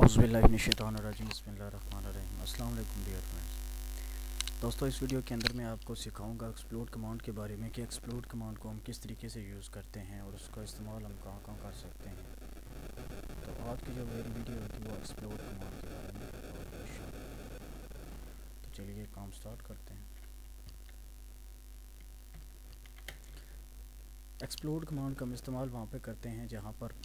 औज़ुबिल्लाहिमिनश्शैतानिर्रजीम बिस्मिल्लाहिर्रहमानिर्रहीम। अस्सलाम वालेकुम डियर फ्रेंड्स। दोस्तों, इस वीडियो के अंदर मैं आपको सिखाऊंगा एक्सप्लोड कमांड के बारे में कि एक्सप्लोड कमांड को हम किस तरीके से यूज़ करते हैं और उसका इस्तेमाल हम कहाँ कहाँ कर सकते हैं। तो आज की जो मेरी वीडियो होगी वो एक्सप्लोड कमांड के बारे में होगी। तो चलिए काम स्टार्ट करते हैं। एक्सप्लोड कमांड का हम इस्तेमाल वहाँ पे करते हैं जहाँ पर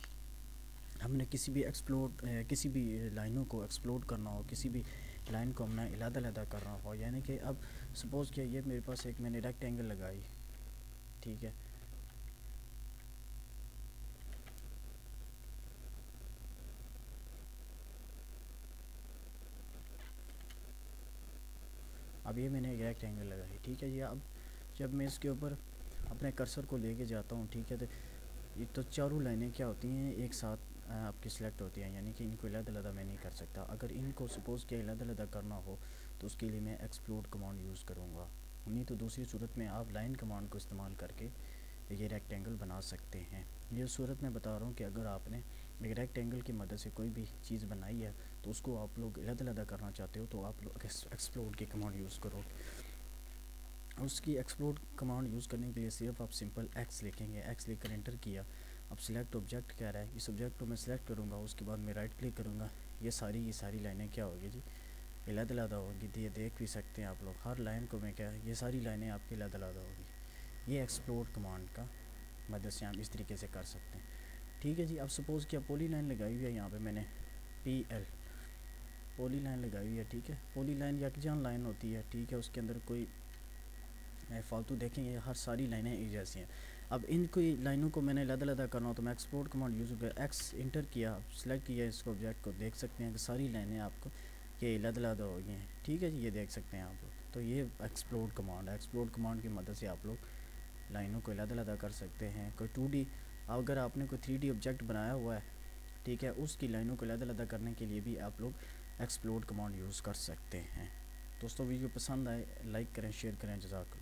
हमने किसी भी लाइनों को एक्सप्लोड करना हो, किसी भी लाइन को हमने अलग-अलग करना हो। यानी कि अब सपोज़ कि ये मेरे पास एक मैंने रेक्टेंगल लगाई, ठीक है। अब ये मैंने एक रेक्टेंगल लगाई, ठीक है। ये अब जब मैं इसके ऊपर अपने कर्सर को लेके जाता हूँ, ठीक है, तो चारों लाइनें क्या होती हैं, एक साथ आपकी सिलेक्ट होती हैं। यानी कि इनको अलग-अलग मैं नहीं कर सकता। अगर इनको सपोज़ कि अलग-अलग करना हो तो उसके लिए मैं एक्सप्लोड कमांड यूज़ करूँगा। नहीं तो दूसरी सूरत में आप लाइन कमांड को इस्तेमाल करके ये रेक्टेंगल बना सकते हैं। ये सूरत मैं बता रहा हूँ कि अगर आपने एक रेक्टेंगल की मदद से कोई भी चीज़ बनाई है तो उसको आप लोग अलग-अलग करना चाहते हो तो आप लोग एक्सप्लोड की कमांड यूज़ करो। उसकी एक्सप्लोड कमांड यूज़ करने के लिए सिर्फ आप सिंपल एक्स लिखेंगे। एक्स लिख कर एंटर किया। अब सिलेक्ट ऑब्जेक्ट कह रहा है, इस ऑब्जेक्ट को मैं सिलेक्ट करूँगा। उसके बाद मैं राइट क्लिक करूँगा। ये सारी लाइनें क्या होगी जी, अलग-अलग होगी। ये देख भी सकते हैं आप लोग, हर लाइन को मैं क्या है, ये सारी लाइनें आपकी अलग-अलग होगी। ये एक्सप्लोड कमांड का मदद से हम इस तरीके से कर सकते हैं, ठीक है जी। अब सपोज़ कि पॉली लाइन लगाई हुई है, यहाँ पे मैंने PL पॉली लाइन लगाई हुई है, ठीक है। पॉली लाइन यकजान लाइन होती है, ठीक है। उसके अंदर कोई फालतू देखेंगे, हर सारी लाइनें एक जैसी हैं। अब इन कोई लाइनों को मैंने अलग-अलग करना हो तो मैं एक्सप्लोड कमांड यूज़ कर एक्स इंटर किया, सेलेक्ट किया इसको ऑब्जेक्ट को, देख सकते हैं कि सारी लाइनें आपको ये अलग-अलग हो गई हैं, ठीक है जी। ये देख सकते हैं आप लोग। तो ये एक्सप्लोड कमांड है। एक्सप्लोड कमांड की मदद से आप लोग लाइनों को अलग-अलग कर सकते हैं। कोई 2D, अगर आपने कोई 3D ऑब्जेक्ट बनाया हुआ है, ठीक है, उसकी लाइनों को अलग-अलग करने के लिए भी आप लोग एक्सप्लोड कमांड यूज़ कर सकते हैं। दोस्तों, वीडियो पसंद आए लाइक करें, शेयर करें। जज़ाकल्लाह।